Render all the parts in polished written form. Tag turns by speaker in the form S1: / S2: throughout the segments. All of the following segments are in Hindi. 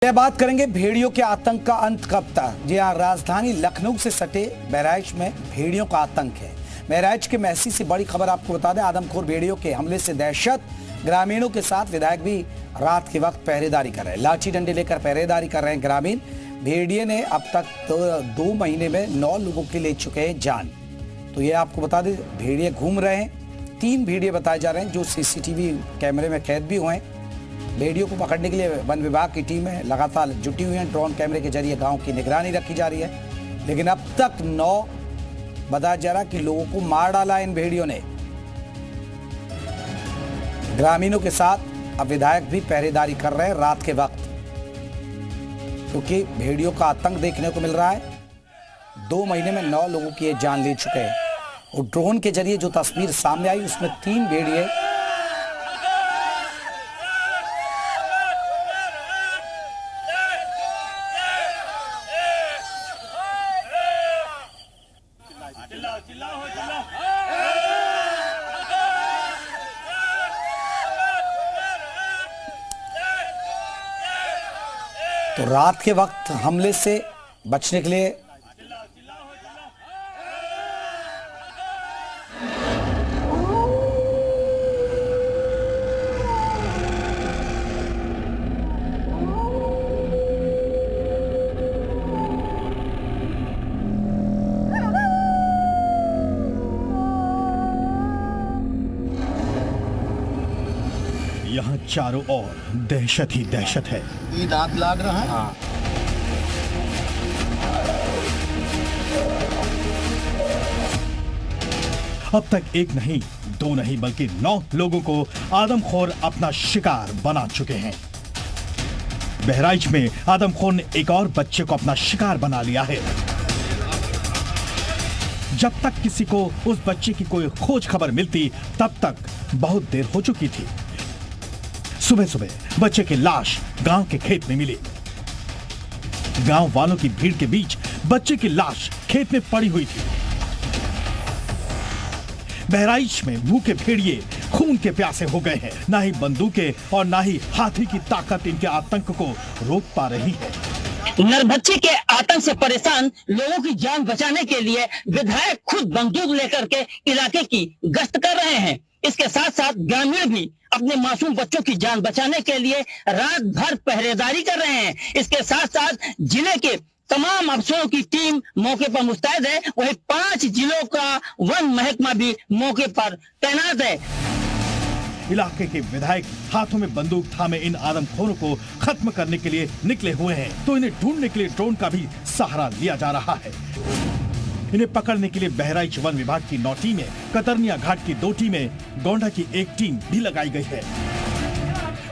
S1: यह बात करेंगे भेड़ियों के आतंक का अंत कब तक। जी हाँ, राजधानी लखनऊ से सटे बहराइच में भेड़ियों का आतंक है। बहराइच के महसी से बड़ी खबर आपको बता दें, आदमखोर भेड़ियों के हमले से दहशत। ग्रामीणों के साथ विधायक भी रात के वक्त पहरेदारी कर रहे हैं, लाठी डंडे लेकर पहरेदारी कर रहे हैं ग्रामीण। भेड़िए ने अब तक तो 2 महीने में 9 लोगों के ले चुके हैं जान। तो ये आपको बता दें, भेड़िए घूम रहे हैं। 3 भेड़िए बताए जा रहे हैं जो सीसीटीवी कैमरे में कैद भी हुए हैं। भेड़ियों को पकड़ने के लिए वन विभाग की टीमें लगातार जुटी हुई हैं। ड्रोन कैमरे के जरिए गांव की निगरानी रखी जा रही है, लेकिन अब तक 9 बताया जा रहा कि लोगों को मार डाला इन भेड़ियों ने। ग्रामीणों के साथ अब विधायक भी पहरेदारी कर रहे हैं रात के वक्त, क्योंकि भेड़ियों का आतंक देखने को मिल रहा है। 2 महीने में 9 लोगों की ये जान ले चुके हैं। और ड्रोन के जरिए जो तस्वीर सामने आई उसमें 3 भेड़िए तो रात के वक्त हमले से बचने के लिए
S2: यहाँ चारों ओर दहशत ही दहशत है।
S3: ईद आग लाग रहा है।
S1: हाँ।
S2: अब तक 1 नहीं 2 नहीं बल्कि 9 लोगों को आदमखोर अपना शिकार बना चुके हैं। बहराइच में आदमखोर ने एक और बच्चे को अपना शिकार बना लिया है। जब तक किसी को उस बच्चे की कोई खोज खबर मिलती तब तक बहुत देर हो चुकी थी। सुबह सुबह बच्चे की लाश गांव के खेत में मिली। गांव वालों की भीड़ के बीच बच्चे की लाश खेत में पड़ी हुई थी। बहराइच में भूखे भेड़िए खून के प्यासे हो गए हैं। ना ही बंदूकें और ना ही हाथी की ताकत इनके आतंक को रोक पा रही है।
S4: नरभक्षी के आतंक से परेशान लोगों की जान बचाने के लिए विधायक खुद बंदूक लेकर के इलाके की गश्त कर रहे हैं। इसके साथ साथ ग्रामीण भी अपने मासूम बच्चों की जान बचाने के लिए रात भर पहरेदारी कर रहे हैं। इसके साथ साथ जिले के तमाम अफसरों की टीम मौके पर मुस्तैद है। वहीं 5 जिलों का वन महकमा भी मौके पर तैनात है।
S2: इलाके के विधायक हाथों में बंदूक थामे इन आदमखोरों को खत्म करने के लिए निकले हुए हैं, तो इन्हें ढूंढने के लिए ड्रोन का भी सहारा लिया जा रहा है। इन्हें पकड़ने के लिए बहराइच वन विभाग की 9 टीमें, कतरनिया घाट की 2 टीमें, गोंडा की 1 टीम भी लगाई गई है।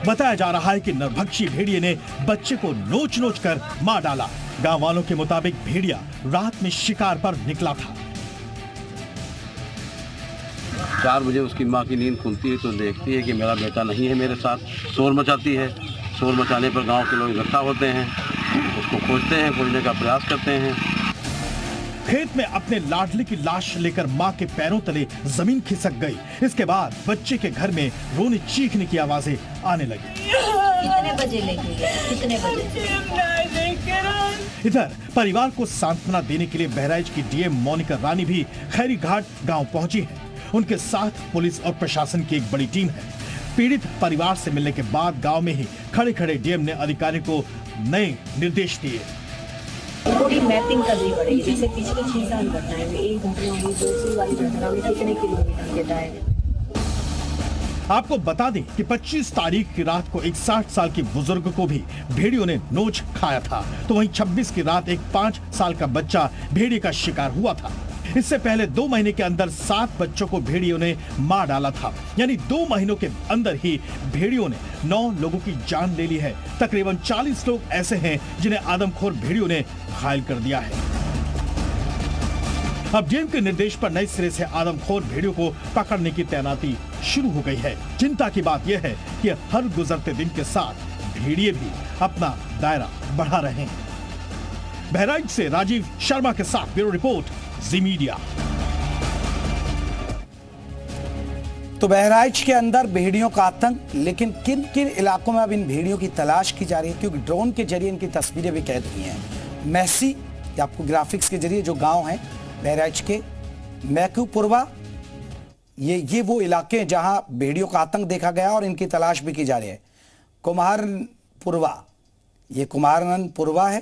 S2: बताया जा रहा है कि नरभक्षी भेड़िए ने बच्चे को नोच नोच कर मार डाला। गांव वालों के मुताबिक भेड़िया रात में शिकार पर निकला था।
S3: 4 बजे उसकी माँ की नींद खुलती है तो देखती है कि मेरा बेटा नहीं है मेरे साथ। शोर मचाती है। शोर मचाने पर गांव के लोग इकट्ठा होते हैं, उसको खोजते हैं, खोजने का प्रयास करते हैं।
S2: खेत में अपने लाडले की लाश लेकर मां के पैरों तले जमीन खिसक गई। इसके बाद बच्चे के घर में रोने चीखने की आवाजें आने लगी।
S5: कितने बजे लेके गए? कितने बजे?
S2: इधर परिवार को सांत्वना देने के लिए बहराइच की डीएम मोनिका रानी भी खैरी घाट गांव पहुंची है। उनके साथ पुलिस और प्रशासन की एक बड़ी टीम है। पीड़ित परिवार से मिलने के बाद गांव में ही खड़े खड़े डीएम ने अधिकारी को नए निर्देश दिए।
S5: पूरी मैपिंग करनी पड़ेगी। जैसे पिछले 6 घटनाएं में 1 घटना हुई, दूसरी वाली घटना में कितने किलोमीटर देता है।
S2: आपको बता दें कि 25 तारीख की रात को एक 60 साल की बुजुर्ग को भी भेड़ियों ने नोच खाया था, तो वहीं 26 की रात एक 5 साल का बच्चा भेड़िए का शिकार हुआ था। इससे पहले 2 महीने के अंदर 7 बच्चों को भेड़ियों ने मार डाला था। यानी 2 महीनों के अंदर ही भेड़ियों ने 9 लोगों की जान ले ली है। तकरीबन 40 लोग ऐसे हैं जिन्हें आदमखोर भेड़ियों ने घायल कर दिया है। अब डीएम के निर्देश पर नए सिरे से आदमखोर भेड़ियों को पकड़ने की तैनाती शुरू हो गई है। चिंता की बात यह है कि हर गुजरते दिन के साथ भेड़िए भी अपना दायरा बढ़ा रहे हैं। बहराइच से राजीव शर्मा के साथ ब्यूरो रिपोर्ट, जी मीडिया।
S1: तो बहराइच के अंदर भेड़ियों का आतंक, लेकिन किन किन इलाकों में अब इन भेड़ियों की तलाश की जा रही है, क्योंकि ड्रोन के जरिए इनकी तस्वीरें भी कैद हुई हैं। मैसी, आपको ग्राफिक्स के जरिए जो गांव हैं बहराइच के, मैक्यूपुरवा, ये वो इलाके हैं जहां भेड़ियों का आतंक देखा गया और इनकी तलाश भी की जा रही है। कुमारनपुरवा, ये कुमारनपुरवा है।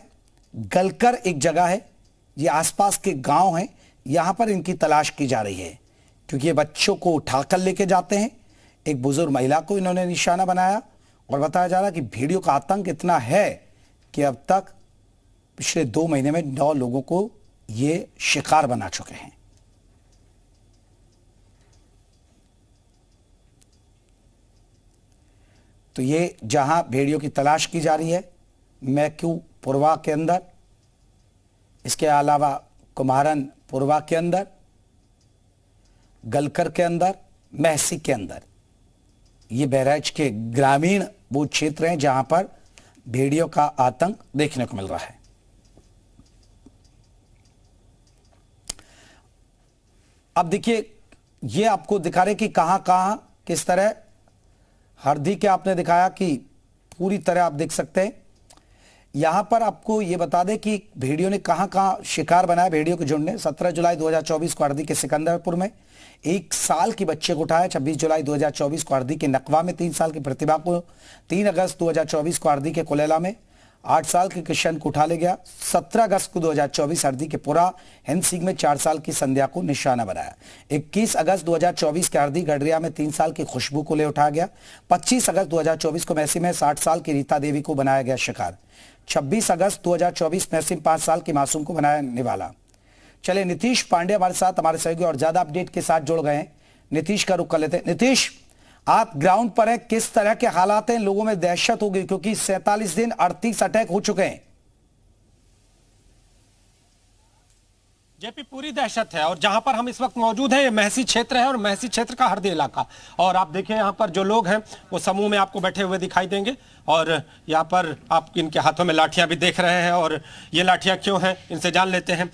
S1: गलकर एक जगह है, ये आसपास के गांव हैं, यहां पर इनकी तलाश की जा रही है, क्योंकि ये बच्चों को उठाकर लेके जाते हैं। एक बुजुर्ग महिला को इन्होंने निशाना बनाया और बताया जा रहा है कि भेड़ियों का आतंक इतना है कि अब तक पिछले 2 महीने में 9 लोगों को ये शिकार बना चुके हैं। तो ये जहां भेड़ियों की तलाश की जा रही है मैक्यूपुरवा के अंदर, इसके अलावा कुमारनपुरवा के अंदर, गलकर के अंदर, महसी के अंदर, ये बहराइच के ग्रामीण वो क्षेत्र हैं जहां पर भेड़ियों का आतंक देखने को मिल रहा है। अब देखिए, ये आपको दिखा रहे कि कहां कहां किस तरह, हरदी के आपने दिखाया कि पूरी तरह आप देख सकते हैं। यहां पर आपको यह बता दें कि भेड़ियों ने कहां कहां शिकार बनाया। भेड़ियों के झुंड ने 17 जुलाई 2024 को हरदी के सिकंदरपुर में 1 साल के बच्चे को उठाया। 26 जुलाई 2024 को हरदी के नकवा में 3 साल की प्रतिभा को, 3 अगस्त 2024 को हरदी के कोलेला में 8 साल के किशन को उठा ले गया। 17 अगस्त को 2024 हरदी के पुरा हिंदसिंह में 4 साल की संध्या को निशाना बनाया। 21 अगस्त 2024 के हरदी गडरिया में 3 साल की खुशबू को ले उठाया गया। 25 अगस्त 2024 को मैसी में 60 साल की रीता देवी को बनाया गया शिकार। 26 अगस्त 2024 मैसी में 5 साल की मासूम को बनाया निवाला। चले नीतीश पांडे हमारे साथ, हमारे सहयोगी और ज्यादा अपडेट के साथ जुड़ गए हैं। नीतीश का रुख कर लेते हैं। नीतीश, आप ग्राउंड पर हैं, किस तरह के हालात हैं? लोगों में दहशत हो गई क्योंकि 47 दिन 38 अटैक हो चुके हैं।
S6: जेपी, पूरी दहशत है। और जहां पर हम इस वक्त मौजूद हैं ये महसी क्षेत्र है और महसी क्षेत्र का हरदी इलाका। और आप देखें यहाँ पर जो लोग हैं वो समूह में आपको बैठे हुए दिखाई देंगे और यहाँ पर आप इनके हाथों में लाठियां भी देख रहे हैं। और ये लाठियां क्यों हैं इनसे जान लेते हैं।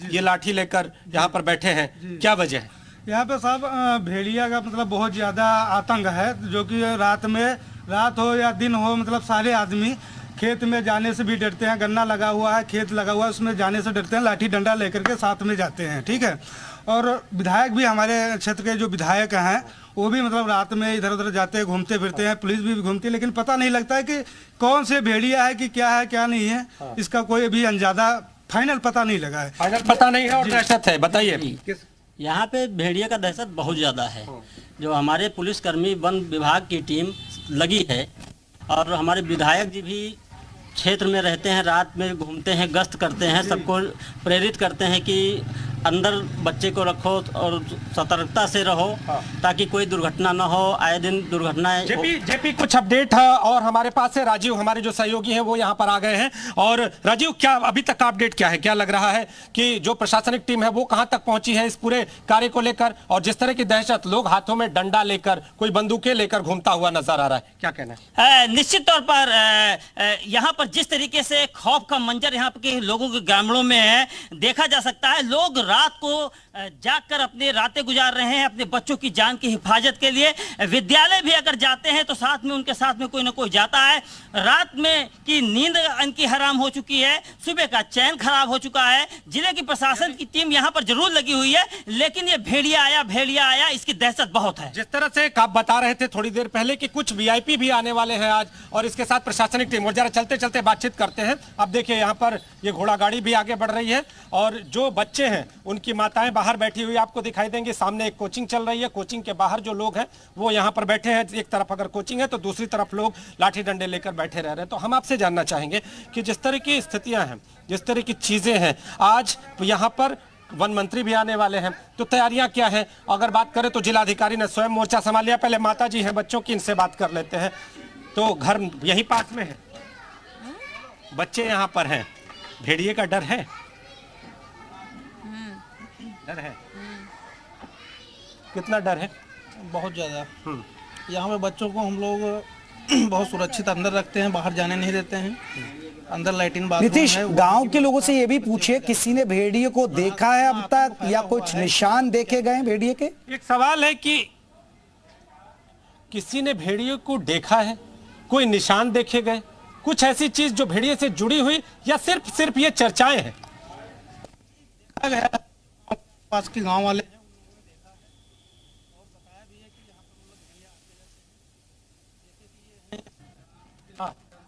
S6: ये लाठी लेकर यहाँ पर बैठे हैं, क्या वजह है?
S7: यहाँ पे साहब भेड़िया का मतलब बहुत ज़्यादा आतंक है, जो कि रात हो या दिन हो, मतलब सारे आदमी खेत में जाने से भी डरते हैं। गन्ना लगा हुआ है, खेत लगा हुआ है, उसमें जाने से डरते हैं। लाठी डंडा लेकर के साथ में जाते हैं, ठीक है। और विधायक भी, हमारे क्षेत्र के जो विधायक हैं वो भी मतलब रात में इधर उधर जाते हैं, घूमते फिरते हैं। पुलिस भी घूमती है, लेकिन पता नहीं लगता है कि कौन से भेड़िया है कि क्या नहीं है। इसका कोई भी अंदाजा फाइनल पता नहीं लगा है।
S6: फाइनल पता नहीं है और दहशत है। बताइए।
S8: यहाँ पे भेड़िया का दहशत बहुत ज़्यादा है। जो हमारे पुलिसकर्मी वन विभाग की टीम लगी है और हमारे विधायक जी भी क्षेत्र में रहते हैं, रात में घूमते हैं, गश्त करते हैं, सबको प्रेरित करते हैं कि अंदर बच्चे को रखो और सतर्कता से रहो ताकि कोई दुर्घटना ना हो। आए दिन दुर्घटनाएं।
S6: जेपी कुछ अपडेट है और हमारे पास है राजीव, हमारे जो सहयोगी हैं वो यहाँ पर आ गए हैं। और राजीव, क्या अभी तक का अपडेट क्या है? क्या लग रहा है कि जो प्रशासनिक टीम है वो कहाँ तक पहुंची है इस पूरे कार्य को लेकर? और जिस तरह की दहशत, लोग हाथों में डंडा लेकर, कोई बंदूकें लेकर घूमता हुआ नजर आ रहा है, क्या कहना है?
S4: निश्चित तौर पर यहाँ पर जिस तरीके से खौफ का मंजर यहाँ के लोगों के ग्रामीणों में है, देखा जा सकता है। लोग रात को जागकर अपने रातें गुजार रहे हैं अपने बच्चों की जान की हिफाजत के लिए। विद्यालय भी अगर जाते हैं तो साथ में उनके साथ में कोई ना कोई जाता है। रात में की नींद इनकी हराम हो चुकी है, सुबह का चैन खराब हो चुका है। जिले की प्रशासन की टीम यहाँ पर जरूर लगी हुई है, लेकिन ये भेड़िया आया, इसकी दहशत बहुत है।
S6: जिस तरह से आप बता रहे थे थोड़ी देर पहले कि कुछ वीआईपी भी आने वाले हैं आज और इसके साथ प्रशासनिक टीम, और जरा चलते चलते बातचीत करते हैं। अब देखिए यहाँ पर ये घोड़ा गाड़ी भी आगे बढ़ रही है और जो बच्चे हैं उनकी माताएं बाहर बैठी हुई आपको दिखाई देंगे। सामने एक कोचिंग चल रही है, कोचिंग के बाहर जो लोग हैं वो यहाँ पर बैठे हैं। एक तरफ अगर कोचिंग है तो दूसरी तरफ लोग लाठी डंडे लेकर बैठे रह रहे हैं। तो हम आपसे जानना चाहेंगे कि जिस तरह की स्थितियां हैं, जिस तरह की चीजें हैं, आज यहाँ पर वन मंत्री भी आने वाले हैं, तो तैयारियां क्या हैं? अगर बात करें तो जिलाधिकारी ने स्वयं मोर्चा संभाल लिया। पहले माता जी हैं बच्चों की, इनसे बात कर लेते हैं। तो घर यही पास में है, बच्चे यहाँ पर हैं, भेड़िए का डर है? डर है? कितना डर है?
S9: बहुत ज़्यादा। यहाँ पे बच्चों को हम लोग बहुत सुरक्षित अंदर रखते हैं, बाहर जाने नहीं देते हैं। अंदर लैट्रिन बाथरूम
S1: नीतीश,
S9: है।
S1: गांव के लोगों से ये भी पूछिए, किसी ने भेड़िए को देखा है अब तक या कुछ निशान देखे गए भेड़िए के?
S6: एक सवाल है कि किसी ने भेड़िए को देखा है? कोई निशान देखे गए? कुछ ऐसी चीज जो भेड़िए से जुड़ी हुई, या सिर्फ ये चर्चाएं हैं?
S9: देखा गया, पास के गांव वाले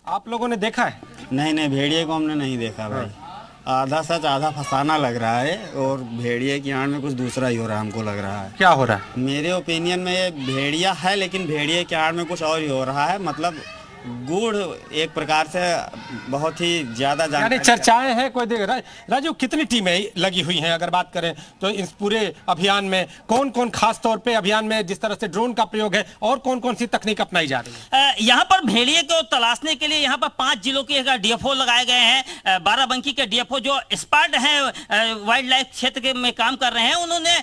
S6: आप लोगों ने देखा है?
S10: नहीं, भेड़िए को हमने नहीं देखा भाई। आधा सच आधा फसाना लग रहा है, और भेड़िए की आड़ में कुछ दूसरा ही हो रहा है, हमको लग रहा है।
S6: क्या हो रहा है?
S10: मेरे ओपिनियन में ये भेड़िया है, लेकिन भेड़िए की आड़ में कुछ और ही हो रहा है। मतलब गूढ़ एक प्रकार से बहुत ही ज्यादा
S6: यानी चर्चाएं हैं। कोई देख रहा है? राजू, कितनी टीमें लगी हुई हैं अगर बात करें तो इस पूरे अभियान में? कौन कौन खास तौर पे अभियान में, जिस तरह से ड्रोन का प्रयोग है, और कौन कौन सी तकनीक अपनाई जा रही है?
S11: यहाँ पर भेड़िए को तलाशने के लिए यहाँ पर 5 जिलों के डीएफओ लगाए गए हैं। बाराबंकी के डीएफओ जो एक्सपर्ट हैं, वाइल्ड लाइफ क्षेत्र में काम कर रहे हैं, उन्होंने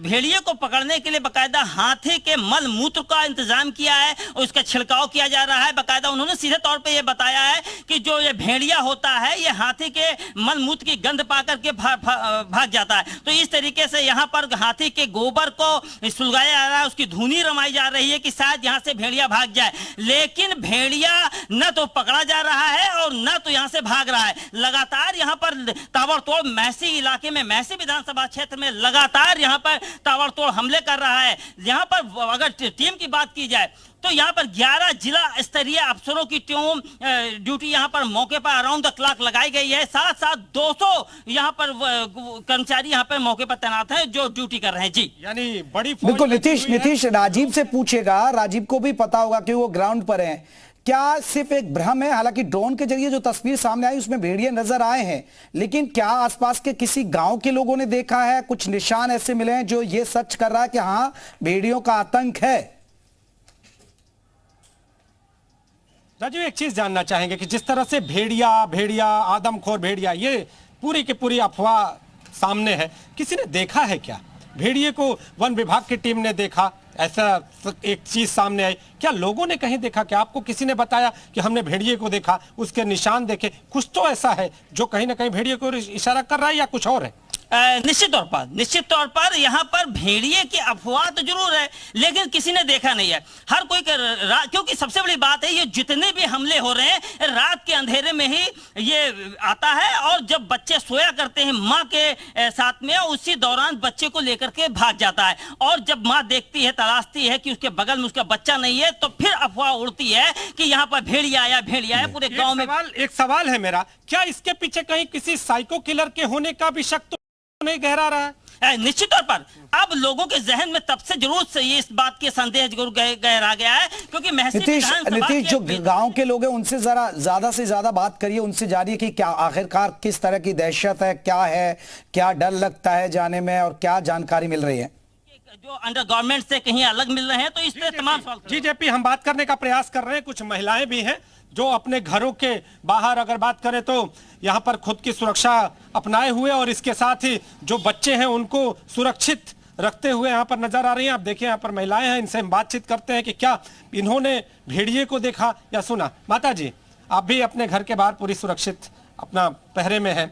S11: भेड़िए को पकड़ने के लिए बाकायदा हाथी के मल मूत्र का इंतजाम किया है, उसका छिड़काव किया जा रहा है। उन्होंने सीधे तौर पे ये बताया है कि जो ये भेड़िया होता है, ये हाथी के मल मूत्र की गंध पा करके भाग जाता है। तो इस तरीके से यहाँ पर हाथी के गोबर को सुलगाया जा रहा है, उसकी धुनी रमाई जा रही है कि शायद यहाँ से भेड़िया भाग जाए। लेकिन भेड़िया न तो पकड़ा जा रहा है और न तो यहाँ से भाग रहा है। लगातार यहाँ पर ताबड़तोड़ महसी इलाके में, महसी विधानसभा क्षेत्र में लगातार यहाँ पर ताबड़तोड़ हमले कर रहा है। यहाँ पर अगर टीम की बात की जाए तो यहाँ पर 11 जिला स्तरीय अफसरों की टीम ड्यूटी यहाँ पर मौके पर अराउंड द क्लॉक लगाई गई है। साथ साथ 200 यहाँ पर कर्मचारी यहाँ पर मौके पर तैनात हैं जो ड्यूटी कर रहे हैं। जी,
S6: यानी बड़ी
S1: बिल्कुल। नीतीश राजीव से पूछेगा, राजीव को भी पता होगा कि वो ग्राउंड पर हैं। क्या सिर्फ एक भ्रम है? हालांकि ड्रोन के जरिए जो तस्वीर सामने आई उसमें भेड़िए नजर आए हैं, लेकिन क्या आसपास के किसी गांव के लोगों ने देखा है? कुछ निशान ऐसे मिले हैं जो ये सच कर रहा है कि हाँ, भेड़ियों का आतंक है?
S6: राजू, एक चीज जानना चाहेंगे कि जिस तरह से भेड़िया आदमखोर भेड़िया, ये पूरी की पूरी अफवाह सामने है, किसी ने देखा है क्या? भेड़िए को वन विभाग की टीम ने देखा, ऐसा एक चीज सामने आई क्या? लोगों ने कहीं देखा क्या? आपको किसी ने बताया कि हमने भेड़िए को देखा, उसके निशान देखे? कुछ तो ऐसा है जो कहीं ना कहीं भेड़िए को इशारा कर रहा है, या कुछ और है?
S11: निश्चित तौर पर यहाँ पर भेड़िए की अफवाह तो जरूर है, लेकिन किसी ने देखा नहीं है। हर कोई क्योंकि सबसे बड़ी बात है, ये जितने भी हमले हो रहे हैं रात के अंधेरे में ही ये आता है, और जब बच्चे सोया करते हैं माँ के साथ में, उसी दौरान बच्चे को लेकर के भाग जाता है। और जब माँ देखती है, तलाशती है कि उसके बगल में उसका बच्चा नहीं है, तो फिर अफवाह उड़ती है कि यहाँ पर भेड़िया आया पूरे गाँव में।
S6: एक सवाल है मेरा, क्या इसके पीछे कहीं किसी साइको किलर के होने का भी शक तो नहीं गहरा रहा है?
S11: निश्चित तौर पर अब लोगों के जहन में तब से जरूर से ये इस बात के संदेह जरूर गहरा गया है, क्योंकि
S1: नीतीश जो गांव के लोग हैं उनसे जरा ज्यादा से ज्यादा बात करिए, उनसे जानिए कि क्या आखिरकार किस तरह की दहशत है, क्या डर लगता है जाने में, और क्या जानकारी मिल रही है
S11: जो अंडर गवर्नमेंट से कहीं अलग मिल रहे हैं। तो इस पे तमाम सवाल
S6: जी जेपी हम बात करने का प्रयास कर रहे हैं। कुछ महिलाएं भी हैं जो अपने घरों के बाहर अगर बात करें तो यहाँ पर खुद की सुरक्षा अपनाए हुए, और इसके साथ ही जो बच्चे हैं उनको सुरक्षित रखते हुए यहाँ पर नजर आ रही हैं। आप देखिए यहाँ पर महिलाएं हैं, इनसे हम बातचीत करते हैं कि क्या इन्होंने भेड़िए को देखा या सुना। माता जी, आप भी अपने घर के बाहर पूरी सुरक्षित अपना पहरे में है,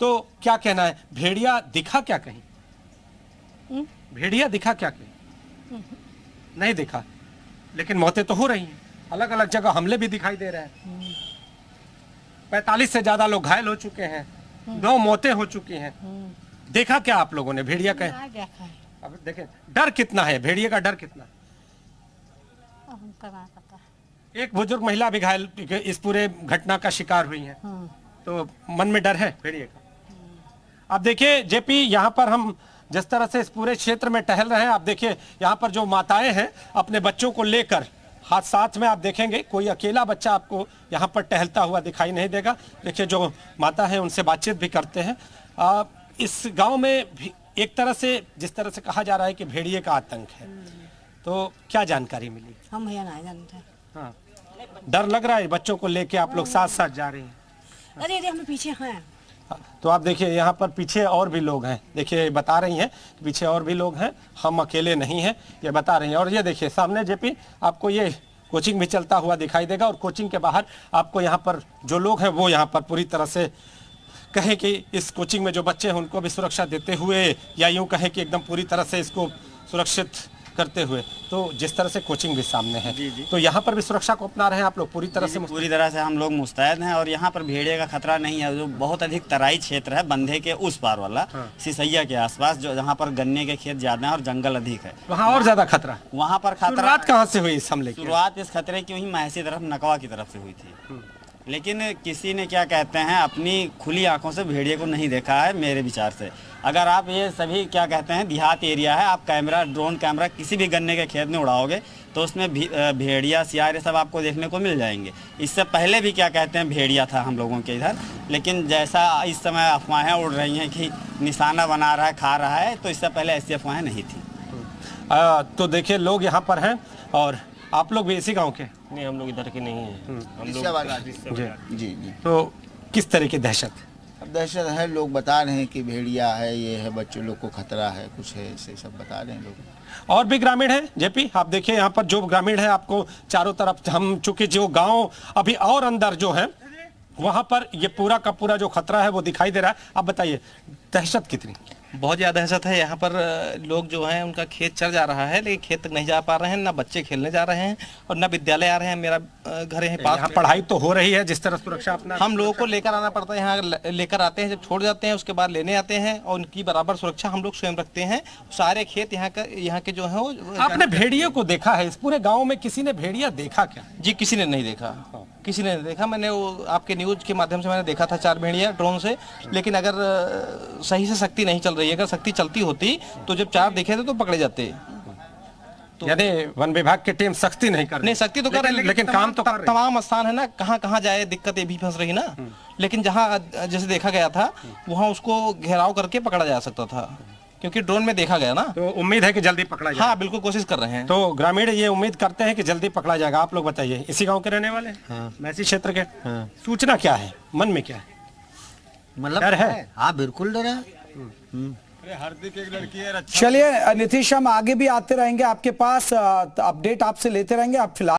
S6: तो क्या कहना है? भेड़िया दिखा क्या कहीं? भेड़िया दिखा क्या कहीं? नहीं दिखा, लेकिन मौतें तो हो रही हैं, अलग अलग जगह हमले भी दिखाई दे रहे हैं। 45 से ज्यादा लोग घायल हो चुके हैं, 9 मौतें हो चुकी हैं। देखा क्या आप लोगों ने भेड़िया का? अब देखें डर कितना है, भेड़िए का डर कितना? एक बुजुर्ग महिला भी घायल इस पूरे घटना का शिकार हुई है, तो मन में डर है भेड़िए का। अब देखिए जेपी, यहाँ पर हम जिस तरह से इस पूरे क्षेत्र में टहल रहे हैं, आप देखिए यहाँ पर जो माताएं हैं अपने बच्चों को लेकर, हाथ साथ में आप देखेंगे कोई अकेला बच्चा आपको यहाँ पर टहलता हुआ दिखाई नहीं देगा। देखिए जो माता है उनसे बातचीत भी करते हैं। इस गांव में भी एक तरह से जिस तरह से कहा जा रहा है कि भेड़िए का आतंक है, तो क्या जानकारी मिली?
S5: हम भैया नहीं जानते।
S6: हाँ, डर लग रहा है बच्चों को लेके आप लोग साथ साथ जा रहे हैं?
S5: अरे हम पीछे हैं।
S6: तो आप देखिए यहाँ पर पीछे और भी लोग हैं, देखिए बता रही हैं पीछे और भी लोग हैं, हम अकेले नहीं हैं, ये बता रही हैं। और ये देखिए सामने जेपी आपको ये कोचिंग भी चलता हुआ दिखाई देगा, और कोचिंग के बाहर आपको यहाँ पर जो लोग हैं वो यहाँ पर पूरी तरह से कहें कि इस कोचिंग में जो बच्चे हैं उनको भी सुरक्षा देते हुए, या यूँ कहें कि एकदम पूरी तरह से इसको सुरक्षित करते हुए, तो जिस तरह से कोचिंग भी सामने है, तो यहाँ पर भी सुरक्षा को अपना रहे हैं आप लोग पूरी तरह से?
S10: पूरी तरह से हम लोग मुस्तैद हैं और यहाँ पर भेड़िए का खतरा नहीं है। जो बहुत अधिक तराई क्षेत्र है बंधे के उस पार वाला, सिसैया के आसपास, जो जहाँ पर गन्ने के खेत ज्यादा है और जंगल अधिक है,
S6: वहाँ और ज्यादा खतरा।
S10: वहाँ पर खतरा
S6: शुरुआत कहाँ से हुई इस हमले की?
S10: शुरुआत इस खतरे की हुई महसी तरफ, नकवा की तरफ से हुई थी। लेकिन किसी ने क्या कहते हैं अपनी खुली आंखों से भेड़िए को नहीं देखा है। मेरे विचार से अगर आप ये सभी क्या कहते हैं देहात एरिया है, आप कैमरा, ड्रोन कैमरा किसी भी गन्ने के खेत में उड़ाओगे तो उसमें भेड़िया, सियार ये सब आपको देखने को मिल जाएंगे। इससे पहले भी क्या कहते हैं भेड़िया था हम लोगों के इधर, लेकिन जैसा इस समय अफवाहें उड़ रही हैं कि निशाना बना रहा है, खा रहा है, तो इससे पहले ऐसी अफवाहें नहीं थी।
S6: तो देखिए लोग यहाँ पर हैं, और आप लोग भी इसी गांव के?
S12: नहीं, हम लोग इधर के नहीं हैं, हम लोग
S13: जी।
S6: तो किस तरह की दहशत?
S13: अब दहशत है, लोग बता रहे हैं कि भेड़िया है, ये है, बच्चों लोग को खतरा है, कुछ है, ऐसे सब बता रहे हैं लोग।
S6: और भी ग्रामीण है जेपी, आप देखिए यहाँ पर जो ग्रामीण है, आपको चारों तरफ हम चूंकि जो गांव अभी और अंदर जो है वहां पर ये पूरा का पूरा जो खतरा है वो दिखाई दे रहा है। आप बताइए दहशत कितनी?
S9: बहुत ज़्यादा दहशत है। यहाँ पर लोग जो हैं उनका खेत चल जा रहा है, लेकिन खेत तक नहीं जा पा रहे हैं, ना बच्चे खेलने जा रहे हैं और ना विद्यालय आ रहे हैं। मेरा घर है पास,
S6: यहाँ पढ़ाई तो हो रही है, जिस तरह सुरक्षा अपना
S9: हम लोगों को लेकर आना पड़ता है। यहाँ लेकर आते हैं, जब छोड़ जाते हैं उसके बाद लेने आते हैं और उनकी बराबर सुरक्षा हम लोग स्वयं रखते हैं। सारे खेत यहाँ के जो है वो।
S6: आपने भेड़िए को देखा है? इस पूरे गाँव में किसी ने भेड़िया देखा क्या?
S9: जी किसी ने नहीं देखा, किसी ने नहीं देखा। मैंने वो आपके न्यूज के माध्यम से मैंने देखा था 4 भेड़िया ड्रोन से, लेकिन अगर सही से सख्ती नहीं चल रही है, अगर सख्ती चलती होती तो जब 4 देखे थे तो पकड़े जाते।
S6: तो यानी वन विभाग की टीम सख्ती नहीं कर रही?
S9: नहीं, सख्ती तो कर रही है,
S6: लेकिन काम तो कर रही है।
S9: तमाम स्थान है ना, कहाँ जाए, दिक्कत ये भी फंस रही ना। लेकिन जहाँ जैसे देखा गया था वहाँ उसको घेराव करके पकड़ा जा सकता था, क्योंकि ड्रोन में देखा गया ना।
S6: तो उम्मीद है कि जल्दी पकड़ा जाएगा?
S9: हाँ बिल्कुल, कोशिश कर रहे हैं।
S6: तो ग्रामीण ये उम्मीद करते हैं कि जल्दी पकड़ा जाएगा। आप लोग बताइए, इसी गांव के रहने वाले?
S12: हाँ।
S6: मैसी क्षेत्र के? हाँ। सूचना क्या है, मन में क्या है?
S12: मतलब
S6: डर है?
S12: हाँ बिल्कुल डर है।
S1: चलिए नीतीश, हम आगे भी आते रहेंगे आपके पास, अपडेट आपसे लेते रहेंगे। आप फिलहाल